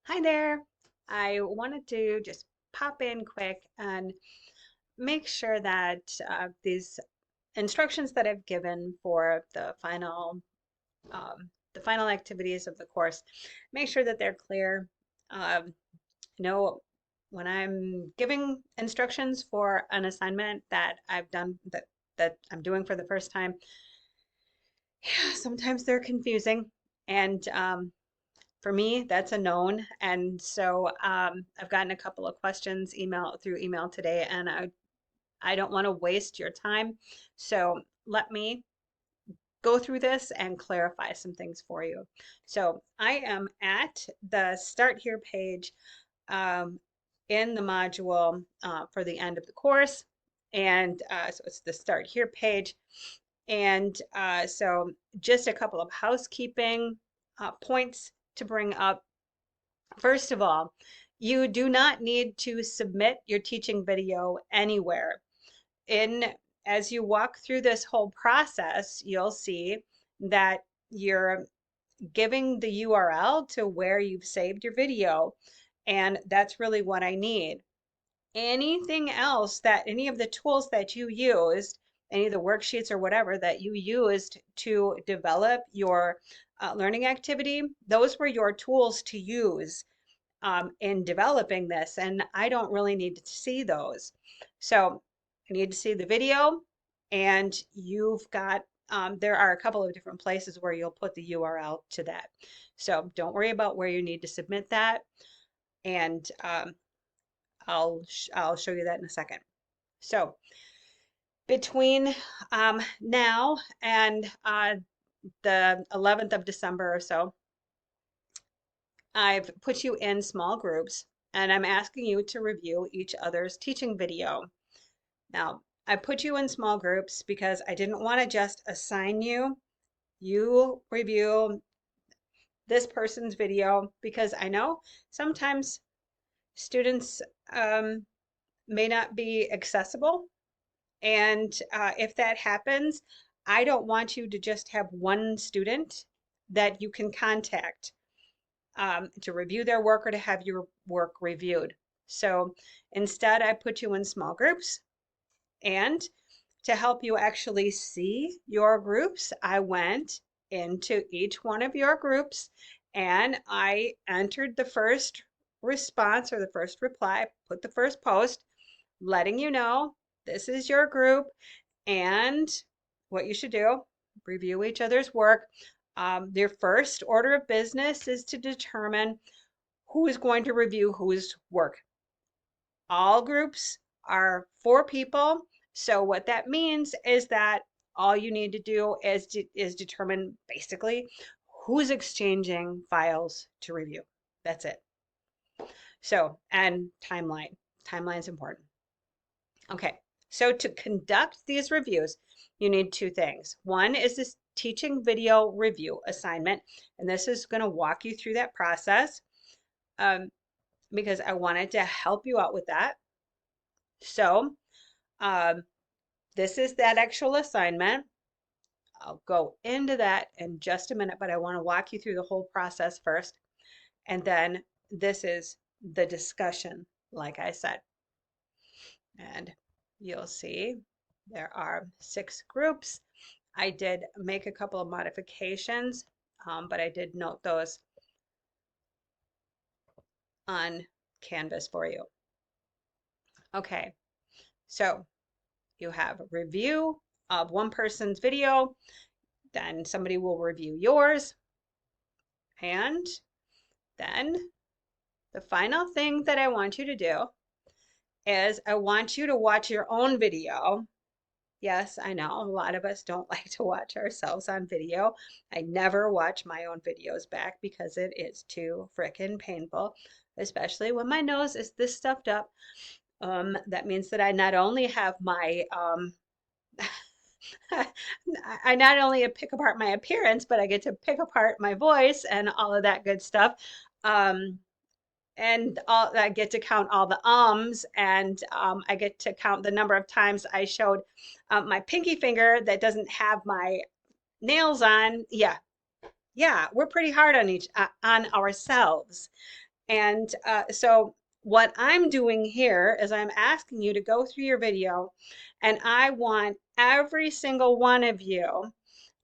Hi there. I wanted to just pop in quick and make sure that these instructions that I've given for the final activities of the course, make sure that they're clear. Um, you know, when I'm giving instructions for an assignment that I've done that I'm doing for the first time, yeah, sometimes they're confusing, and for me, that's a known. And so I've gotten a couple of questions through email today, and I don't want to waste your time. So let me go through this and clarify some things for you. So I am at the Start Here page um, in the module for the end of the course. And so it's the Start Here page. And so just a couple of housekeeping points to bring up. First of all, you do not need to submit your teaching video anywhere. In As you walk through this whole process, you'll see that you're giving the URL to where you've saved your video, and that's really what I need. Anything else that any of the tools that you used, any of the worksheets or whatever that you used to develop your learning activity, those were your tools to use in developing this, and I don't really need to see those. So I need to see the video, and you've got, there are a couple of different places where you'll put the URL to that. So don't worry about where you need to submit that, and I'll show you that in a second. So between now and the 11th of December or so, I've put you in small groups and I'm asking you to review each other's teaching video. Now, I put you in small groups because I didn't want to just assign you. You review this person's video because I know sometimes students um, may not be accessible. And if that happens, I don't want you to just have one student that you can contact to review their work or to have your work reviewed. So instead, I put you in small groups. And to help you actually see your groups, I went into each one of your groups and I entered the first response or the first reply, put the first post, letting you know this is your group and what you should do, review each other's work. Your first order of business is to determine who is going to review whose work. All groups are 4 people. So what that means is that all you need to do is determine basically who's exchanging files to review. That's it. So, and timeline. Timeline is important. Okay. So to conduct these reviews, you need 2 things. One is this teaching video review assignment, and this is going to walk you through that process um, because I wanted to help you out with that. So um, this is that actual assignment. I'll go into that in just a minute, but I want to walk you through the whole process first. And then this is the discussion, like I said. And you'll see there are 6 groups. I did make a couple of modifications, but I did note those on Canvas for you. Okay, so you have a review of one person's video, then somebody will review yours, and then the final thing that I want you to do is I want you to watch your own video. Yes, I know a lot of us don't like to watch ourselves on video. I never watch my own videos back because it is too frickin' painful, especially when my nose is this stuffed up. That means that I not only have my I not only pick apart my appearance, but I get to pick apart my voice and all of that good stuff. Um, and I get to count all the ums, and I get to count the number of times I showed my pinky finger that doesn't have my nails on. Yeah, yeah, we're pretty hard on on ourselves, And so what I'm doing here is I'm asking you to go through your video, and I want every single one of you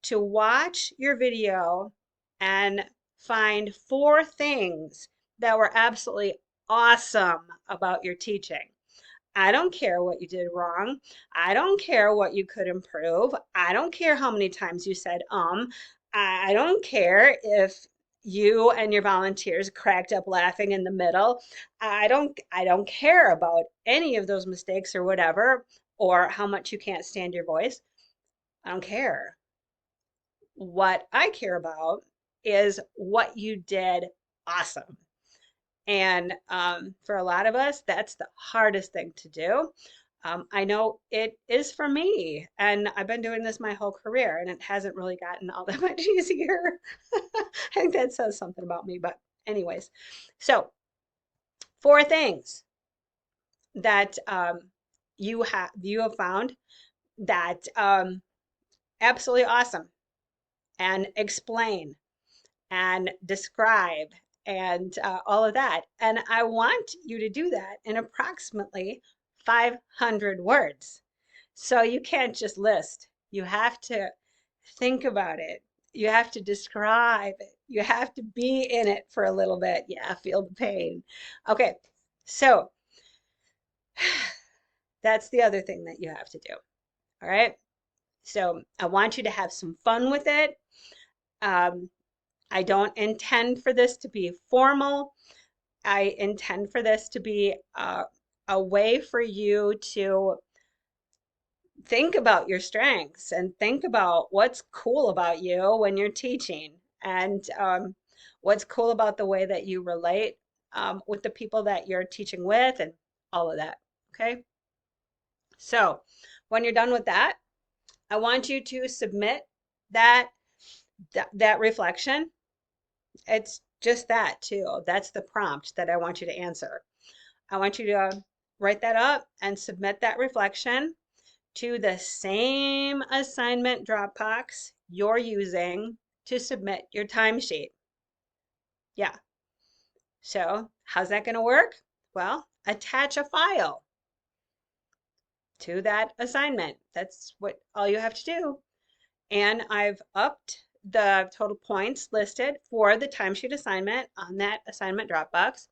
to watch your video and find 4 things that were absolutely awesome about your teaching. I don't care what you did wrong. I don't care what you could improve. I don't care how many times you said. I don't care if you and your volunteers cracked up laughing in the middle. I don't care about any of those mistakes or whatever, or how much you can't stand your voice. I don't care. What I care about is what you did awesome. And for a lot of us, that's the hardest thing to do. I know it is for me, and I've been doing this my whole career, and it hasn't really gotten all that much easier. I think that says something about me, but anyways. So 4 things that you have found that absolutely awesome, and explain and describe and all of that. And I want you to do that in approximately 500 words. So you can't just list, you have to think about it. You have to describe it. You have to be in it for a little bit. Yeah, feel the pain. Okay, so that's the other thing that you have to do. All right. So I want you to have some fun with it. Um, I don't intend for this to be formal. I intend for this to be a way for you to think about your strengths and think about what's cool about you when you're teaching, and what's cool about the way that you relate with the people that you're teaching with, and all of that. Okay. So when you're done with that, I want you to submit that that reflection. It's just that too. That's the prompt that I want you to answer. I want you to write that up and submit that reflection to the same assignment Dropbox you're using to submit your timesheet. Yeah. So how's that going to work? Well, attach a file to that assignment. That's what all you have to do. And I've upped the total points listed for the timesheet assignment on that assignment Dropbox.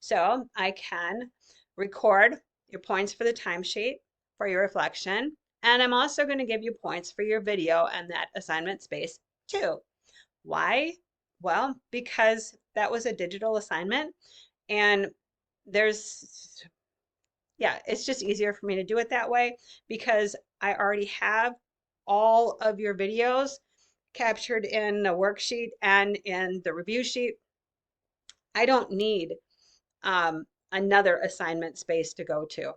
So I can record your points for the timesheet for your reflection. And I'm also going to give you points for your video and that assignment space too. Why? Well, because that was a digital assignment, and there's, yeah, it's just easier for me to do it that way because I already have all of your videos captured in the worksheet and in the review sheet. I don't need another assignment space to go to.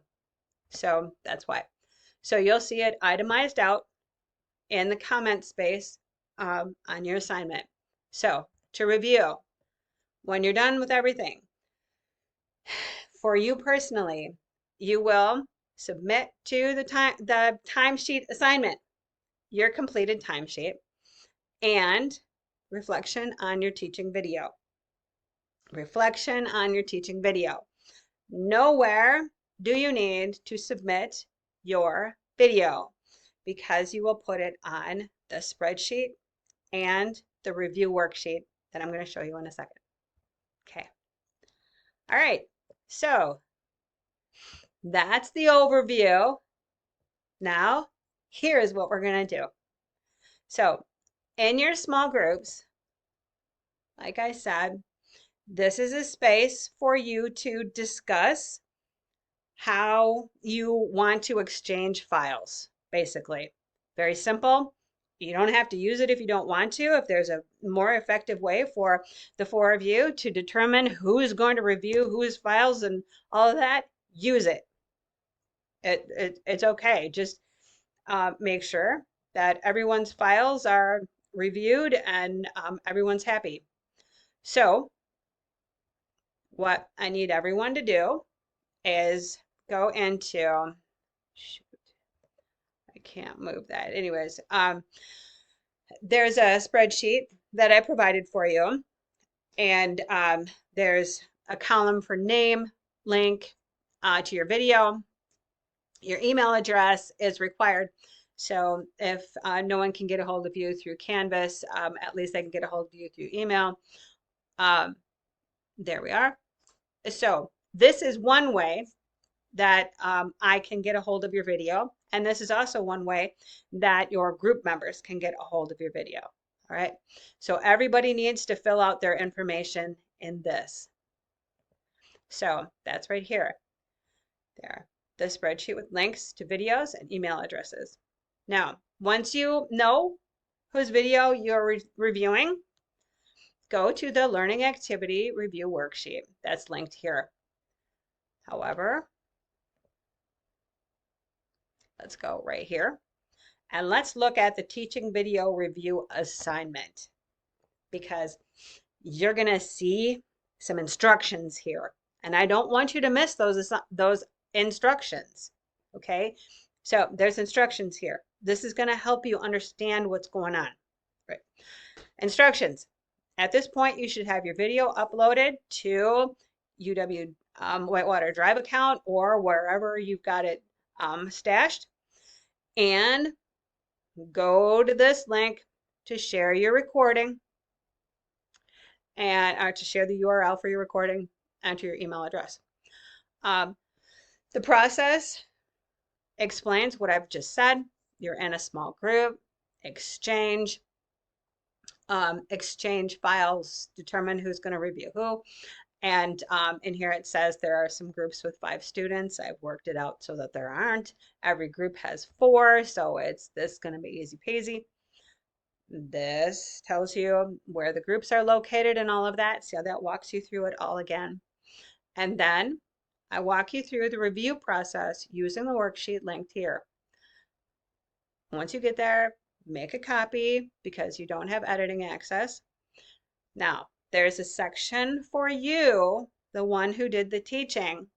So that's why. So you'll see it itemized out in the comment space on your assignment. So to review, when you're done with everything, for you personally, you will submit to the timesheet assignment your completed timesheet and reflection on your teaching video. Reflection on your teaching video. Nowhere do you need to submit your video because you will put it on the spreadsheet and the review worksheet that I'm going to show you in a second. Okay. All right. So that's the overview. Now, here's what we're going to do. So in your small groups, like I said, this is a space for you to discuss how you want to exchange files, basically. Very simple. You don't have to use it if you don't want to. If there's a more effective way for the 4 of you to determine who is going to review whose files and all of that, use it. It's okay. Just make sure that everyone's files are reviewed and everyone's happy. So what I need everyone to do is go into, shoot, I can't move that. Anyways, there's a spreadsheet that I provided for you, and there's a column for name, link to your video. Your email address is required. So if no one can get a hold of you through Canvas, at least they can get a hold of you through email. There we are. So this is one way that I can get a hold of your video. And this is also one way that your group members can get a hold of your video. All right. So everybody needs to fill out their information in this. So that's right here. There. The spreadsheet with links to videos and email addresses. Now, once you know whose video you're reviewing, go to the Learning Activity Review Worksheet. That's linked here. However, let's go right here. And let's look at the Teaching Video Review Assignment, because you're going to see some instructions here. And I don't want you to miss those instructions. Okay, so there's instructions here. This is going to help you understand what's going on. Right. Instructions. At this point, you should have your video uploaded to UW Whitewater Drive account or wherever you've got it stashed. And go to this link to share your recording and to share the URL for your recording and to your email address. The process explains what I've just said. You're in a small group, exchange files, determine who's going to review who. And in here it says there are some groups with 5 students. I've worked it out so that there aren't. Every group has 4, so it's this going to be easy peasy. This tells you where the groups are located and all of that. See how that walks you through it all again. And then I walk you through the review process using the worksheet linked here. Once you get there, make a copy because you don't have editing access. Now, there's a section for you, the one who did the teaching,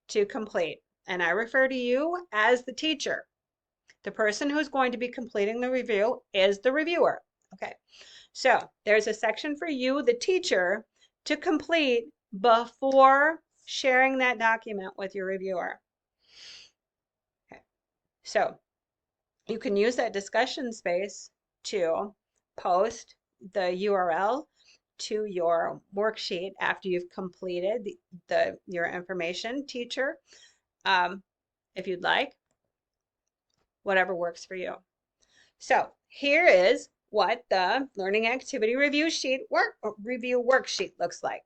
to complete. And I refer to you as the teacher. The person who's going to be completing the review is the reviewer. Okay, so there's a section for you, the teacher, to complete before sharing that document with your reviewer. Okay, so you can use that discussion space to post the URL to your worksheet after you've completed your information, teacher, if you'd like, whatever works for you. So here is what the Learning Activity Review Worksheet looks like.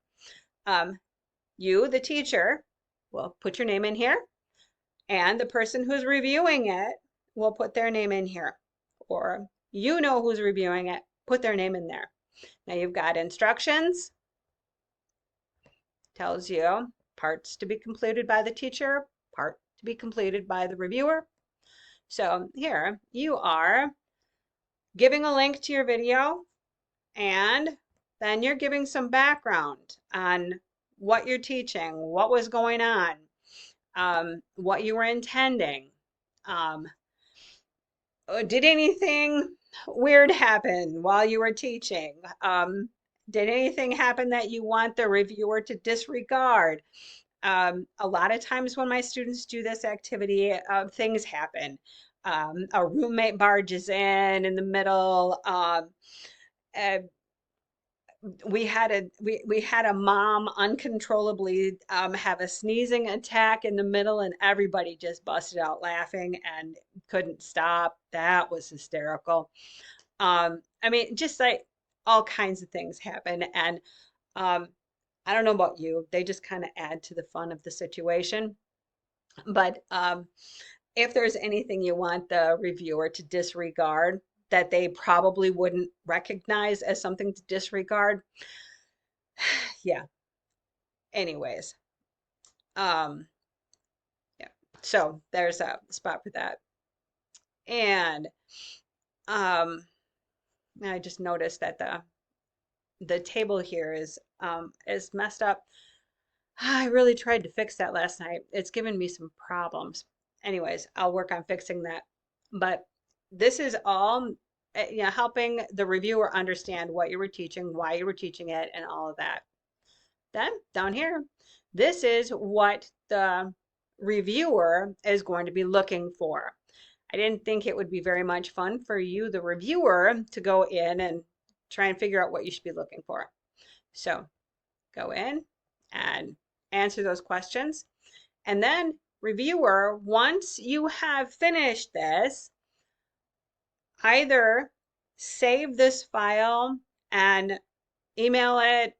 You, the teacher, will put your name in here, and the person who's reviewing it will put their name in here. Or you know who's reviewing it, put their name in there. Now you've got instructions, tells you parts to be completed by the teacher, part to be completed by the reviewer. So here you are giving a link to your video, and then you're giving some background on what you're teaching, what was going on, what you were intending. Did anything weird happen while you were teaching? Did anything happen that you want the reviewer to disregard? A lot of times when my students do this activity, things happen. A roommate barges in the middle. We had a mom uncontrollably have a sneezing attack in the middle, and everybody just busted out laughing and couldn't stop. That was hysterical. I mean, just like all kinds of things happen, and I don't know about you, they just kind of add to the fun of the situation. But if there's anything you want the reviewer to disregard that they probably wouldn't recognize as something to disregard, yeah. Anyways, yeah. So there's a spot for that. And I just noticed that the table here is messed up. I really tried to fix that last night. It's given me some problems. Anyways, I'll work on fixing that. But this is all helping the reviewer understand what you were teaching, why you were teaching it, and all of that. Then down here, this is what the reviewer is going to be looking for. I didn't think it would be very much fun for you, the reviewer, to go in and try and figure out what you should be looking for. So go in and answer those questions. And then reviewer, once you have finished this, either save this file and email it,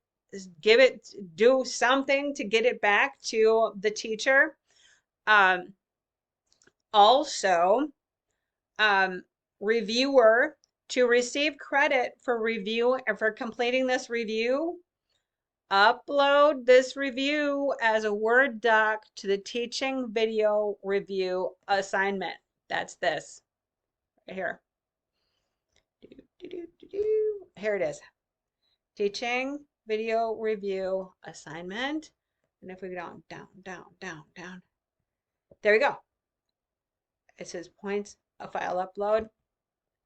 give it, do something to get it back to the teacher. Also, reviewer, to receive credit for review and for completing this review, upload this review as a Word doc to the teaching video review assignment. That's this right here. Here it is. Teaching video review assignment. And if we go down, there we go. It says points, a file upload.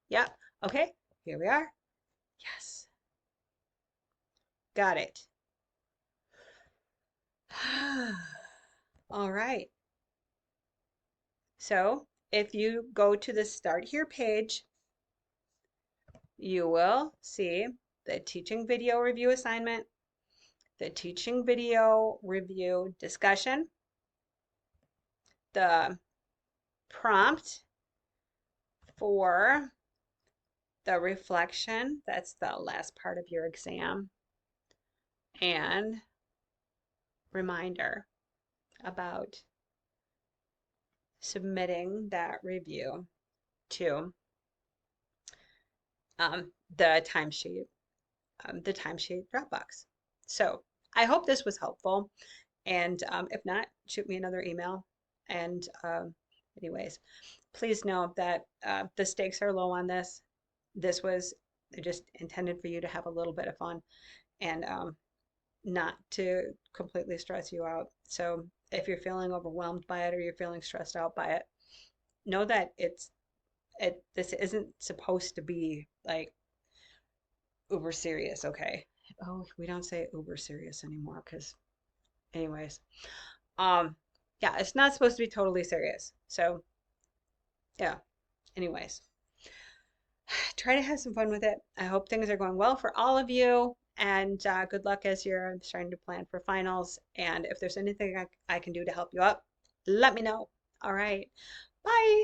Yeah, okay, here we are. Yes, got it. All right. So if you go to the Start Here page, you will see the teaching video review assignment, the teaching video review discussion, the prompt for the reflection, that's the last part of your exam, and reminder about submitting that review to the timesheet Dropbox. So I hope this was helpful, and if not, shoot me another email. And anyways, please know that the stakes are low on this. This was just intended for you to have a little bit of fun and not to completely stress you out. So if you're feeling overwhelmed by it or you're feeling stressed out by it, know that this isn't supposed to be like uber serious, okay? Oh, we don't say uber serious anymore because anyways. Yeah, it's not supposed to be totally serious. So yeah, anyways. Try to have some fun with it. I hope things are going well for all of you, and good luck as you're starting to plan for finals. And if there's anything I can do to help you out, let me know. All right. Bye.